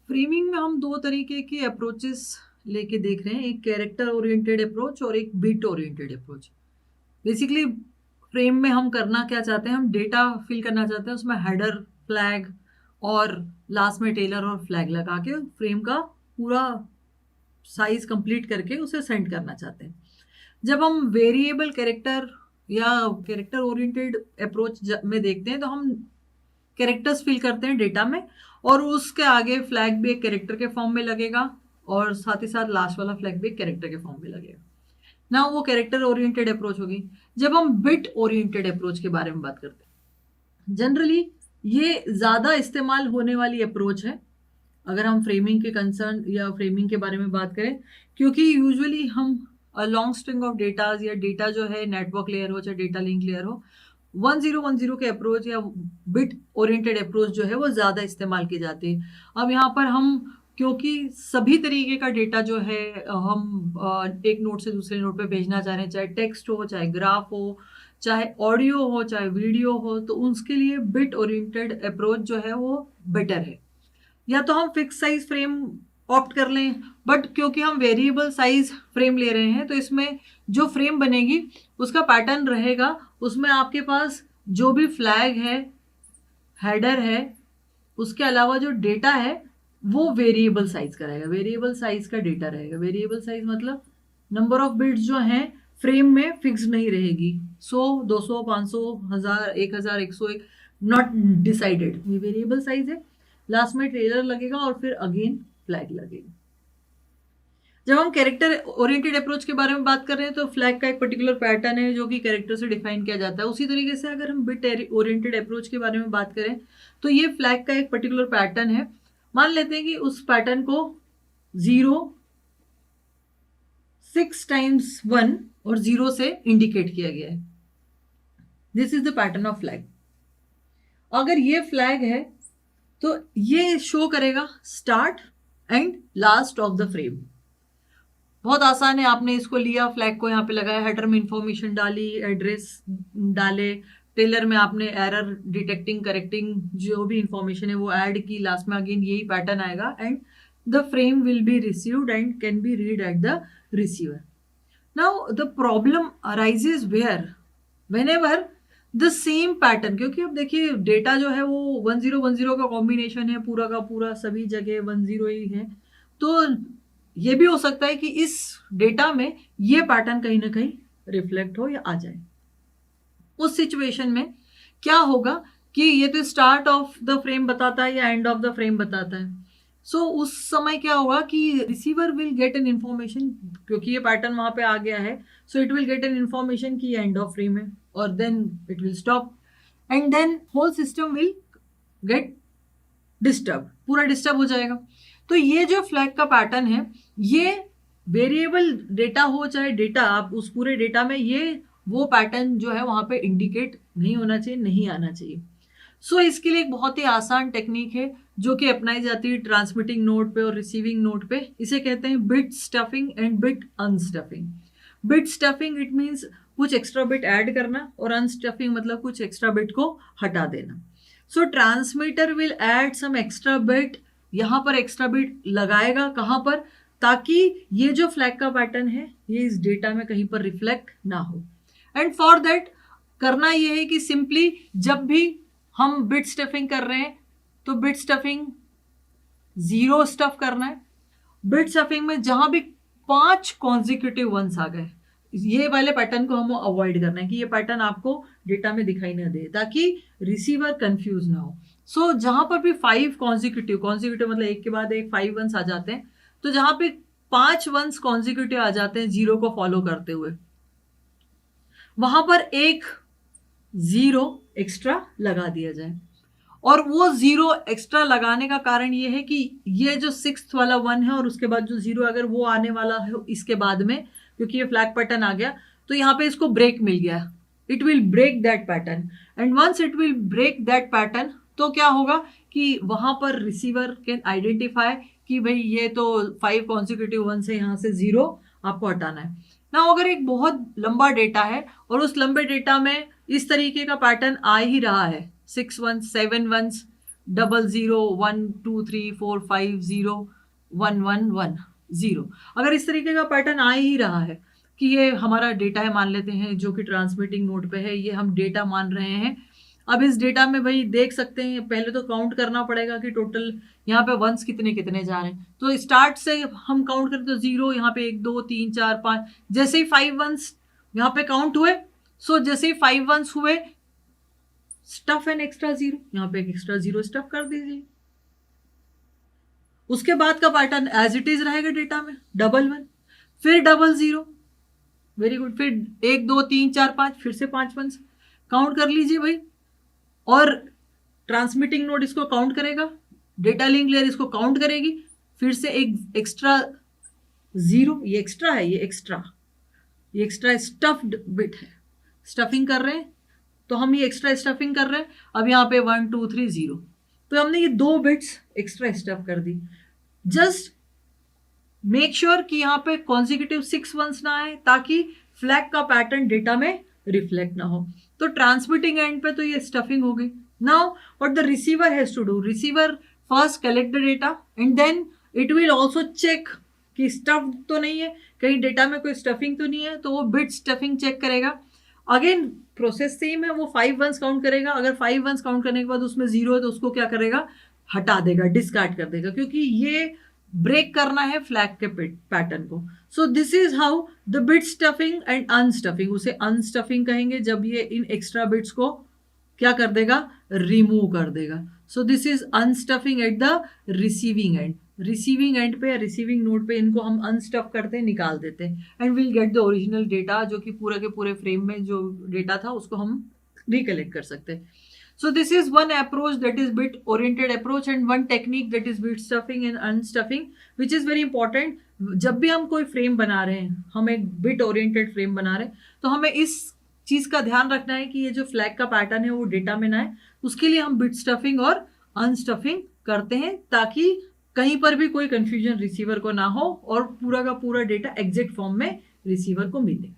Framing में हम दो तरीके की अप्रोचेस लेके देख रहे हैं, एक कैरेक्टर ओरिएंटेड अप्रोच और एक bit oriented approach. Basically frame में हम करना क्या चाहते हैं, हम डेटा फिल करना चाहते हैं, उसमें हेडर, फ्लैग और लास्ट में टेलर और फ्लैग लगा के फ्रेम का पूरा साइज कंप्लीट करके उसे सेंड करना चाहते हैं। जब हम वेरिएबल कैरेक्टर या कैरेक्टर ओरिएंटेड अप्रोच में देखते हैं तो हम कैरेक्टर्स फिल करते हैं डेटा में और उसके आगे फ्लैग भी एक कैरेक्टर के फॉर्म में लगेगा और साथ ही साथ लास्ट वाला फ्लैग भी एक कैरेक्टर के फॉर्म में लगेगा ना। वो कैरेक्टर ओरिएंटेड अप्रोच होगी। जब हम बिट ओरिएंटेड अप्रोच के बारे में बात करते हैं, जनरली ये ज्यादा इस्तेमाल होने वाली अप्रोच है अगर हम फ्रेमिंग के कंसर्न या फ्रेमिंग के बारे में बात करें, क्योंकि यूजुअली हम लॉन्ग स्ट्रिंग ऑफ डेटाज या डेटा जो है नेटवर्क लेयर हो चाहे डेटा लिंक लेयर हो, 1010 के अप्रोच या बिट ओरिएंटेड अप्रोच जो है वो ज्यादा इस्तेमाल की जाती है। अब यहाँ पर हम क्योंकि सभी तरीके का डेटा जो है हम एक नोड से दूसरे नोड पे भेजना चाह रहे हैं, चाहे टेक्स्ट हो, चाहे ग्राफ हो, चाहे ऑडियो हो, चाहे वीडियो हो, तो उसके लिए बिट ओरिएंटेड अप्रोच जो है वो बेटर है। या तो हम फिक्स साइज फ्रेम ऑप्ट कर लें, बट क्योंकि हम वेरिएबल साइज फ्रेम ले रहे हैं तो इसमें जो फ्रेम बनेगी उसका पैटर्न रहेगा, उसमें आपके पास जो भी फ्लैग है, हेडर है, उसके अलावा जो डेटा है वो वेरिएबल साइज का रहेगा, वेरिएबल साइज का डेटा रहेगा। वेरिएबल साइज मतलब नंबर ऑफ बिट्स जो हैं फ्रेम में फिक्स नहीं रहेगी, 100, 200, 500, 1000, 1000, 101, नॉट डिसाइडेड, ये वेरिएबल साइज है। लास्ट में ट्रेलर लगेगा और फिर अगेन फ्लैग लगेगा। जब हम कैरेक्टर ओरिएंटेड अप्रोच के बारे में बात कर रहे हैं तो फ्लैग का एक पर्टिकुलर पैटर्न है जो कि कैरेक्टर से डिफाइन किया जाता है। उसी तरीके से अगर हम बिट ओरिएंटेड अप्रोच के बारे में बात करें तो ये फ्लैग का एक पर्टिकुलर पैटर्न है। मान लेते हैं कि उस पैटर्न को 0, 6 टाइम्स 1 और 0 से इंडिकेट किया गया है। This is the pattern of flag. अगर ये फ्लैग है तो ये शो करेगा start and last of the frame. बहुत आसान है, आपने इसको लिया, फ्लैग को यहाँ पे लगाया, हेडर में इंफॉर्मेशन डाली, एड्रेस डाले, टेलर में आपने एरर डिटेक्टिंग करेक्टिंग जो भी इंफॉर्मेशन है वो ऐड की, लास्ट में अगेन यही पैटर्न आएगा and the frame will be received and can be read at the receiver. Now the problem arises where whenever the same pattern, क्योंकि अब देखिए डेटा जो है वो 1010 का कॉम्बिनेशन है, पूरा का पूरा सभी जगह 10 ही है, तो ये भी हो सकता है कि इस डेटा में ये पैटर्न कहीं ना कहीं रिफ्लेक्ट हो या आ जाए। उस सिचुएशन में क्या होगा कि ये तो स्टार्ट ऑफ द फ्रेम बताता है या एंड ऑफ द फ्रेम बताता है। सो उस समय क्या होगा कि receiver will get an information, क्योंकि ये पैटर्न वहां पे आ गया है, so it will get an information कि एंड ऑफ फ्रेम है और then it will stop and then whole system will get disturb, पूरा डिस्टर्ब हो जाएगा। तो ये जो फ्लैग का पैटर्न है, ये वेरिएबल डेटा हो चाहे डेटा, आप उस पूरे डेटा में ये वो पैटर्न जो है वहां पे इंडिकेट नहीं होना चाहिए, नहीं आना चाहिए। सो इसके लिए एक बहुत ही आसान टेक्निक है जो कि अपनाई जाती है ट्रांसमिटिंग नोड पे और रिसीविंग नोड पे। इसे कहते हैं bit stuffing and bit unstuffing. Bit stuffing it means कुछ एक्स्ट्रा बिट ऐड करना और अनस्टफिंग मतलब कुछ एक्स्ट्रा बिट को हटा देना। So transmitter will add some extra bit, यहां पर एक्स्ट्रा बिट लगाएगा कहां पर, ताकि ये जो फ्लैग का पैटर्न है ये इस डेटा में कहीं पर रिफ्लेक्ट ना हो। एंड फॉर दैट करना ये है कि सिंपली जब भी हम बिट स्टफिंग कर रहे हैं तो बिट स्टफिंग 0 स्टफ करना है। बिट स्टफिंग में जहां भी 5 कॉन्जिक्यूटिव वंस आ गए, ये वाले पैटर्न को हमें अवॉइड करना है कि ये पैटर्न आपको डेटा में दिखाई ना दे ताकि रिसीवर कंफ्यूज ना हो। सो जहां पर भी 5 कॉन्जिक्यूटिव मतलब एक के बाद एक 5 वंस आ जाते हैं, तो जहां पे 5 वंस कॉन्जिक्यूटिव आ जाते हैं 0 को फॉलो करते हुए, वहां पर एक 0 एक्स्ट्रा लगा दिया जाए। और वो 0 एक्स्ट्रा लगाने का कारण ये है कि ये जो 6th वाला 1 है और उसके बाद जो 0 अगर वो आने वाला है इसके बाद में, क्योंकि ये फ्लैग पैटर्न आ गया तो यहाँ पे इसको ब्रेक मिल गया, it will break that pattern and once it will break that pattern तो क्या होगा कि वहां पर रिसीवर कैन आइडेंटिफाई कि भाई ये तो 5 कॉन्सिक्यूटिव वन से यहाँ से 0 आपको हटाना है ना। अगर एक बहुत लंबा डेटा है और उस लंबे डेटा में इस तरीके का पैटर्न आ ही रहा है, 6 वंस, 7 वंस, 00 1 2 3 4 5 0 1 1 1 0। अगर इस तरीके का पैटर्न आ ही रहा है कि ये हमारा डेटा है, मान लेते हैं, जो कि ट्रांसमिटिंग नोड पे है, ये हम डेटा मान रहे हैं। अब इस डेटा में भाई देख सकते हैं, पहले तो काउंट करना पड़ेगा कि टोटल यहाँ पे वंस कितने कितने जा रहे हैं। तो स्टार्ट से हम काउंट करें तो 0, यहाँ पे 1 2 3 4 5, जैसे ही 5 वंस यहाँ पे काउंट हुए, सो जैसे ही 5 वंस हुए, स्टफ एन एक्स्ट्रा 0, यहाँ पे एक एक्स्ट्रा 0 स्टफ कर दीजिए। उसके बाद का पैटर्न एज इट इज रहेगा डेटा में, डबल 1, फिर डबल 0, वेरी गुड, फिर 1 2 3 4 5, फिर से 5 वंस काउंट कर लीजिए भाई। और ट्रांसमिटिंग नोड इसको काउंट करेगा, डेटा लिंक लेयर इसको काउंट करेगी, फिर से एक एक्स्ट्रा 0, ये एक्स्ट्रा है, ये एक्स्ट्रा स्टफ्ड बिट है, स्टफिंग कर रहे हैं, तो हम ये एक्स्ट्रा स्टफिंग कर रहे हैं। अब यहाँ पे 1 2 3 0, तो हमने ये 2 बिट्स एक्स्ट्रा स्टफ कर दी। जस्ट मेक श्योर कि यहाँ पे कॉन्जिक्यूटिव 6 वंस ना आए, ताकि फ्लैग का पैटर्न डेटा में रिफ्लेक्ट ना हो। तो ट्रांसमिटिंग एंड पे तो ये स्टफिंग हो गई। Now what the receiver has to do, receiver first collect the data and then it will also check कि स्टफ तो नहीं है, कहीं डेटा में कोई स्टफिंग तो नहीं है, तो वो बिट स्टफिंग चेक करेगा। अगेन प्रोसेस सेम है, वो 5 वंस काउंट करेगा। अगर 5 वंस काउंट करने के बाद उसमें 0 है तो उसको क्या करेगा, हटा देगा, डिस्कार्ड कर देगा, क्योंकि ये ब्रेक करना है फ्लैग के पैटर्न को। So this is how the bit stuffing and unstuffing, उसे अनस्टफिंग कहेंगे जब ये इन एक्स्ट्रा बिट्स को क्या कर देगा, रिमूव कर देगा। So this is unstuffing at the receiving end. Receiving end पे या रिसीविंग नोड पे इनको हम अनस्टफ करते हैं, निकाल देते हैं, and will get the original data, जो कि पूरे के पूरे फ्रेम में जो डेटा था उसको हम रिकलेक्ट कर सकते हैं। So this is one approach, that is bit oriented approach, and one technique that is bit stuffing and unstuffing, which is very important. जब भी हम कोई फ्रेम बना रहे हैं, हम एक बिट ओरिएंटेड फ्रेम बना रहे हैं, तो हमें इस चीज का ध्यान रखना है कि ये जो फ्लैग का पैटर्न है वो डेटा में ना आए। उसके लिए हम बिट स्टफिंग और अनस्टफिंग करते हैं, ताकि कहीं पर भी कोई कंफ्यूजन रिसीवर को ना हो और पूरा का पूरा डेटा एग्जैक्ट फॉर्म में रिसीवर को मिले।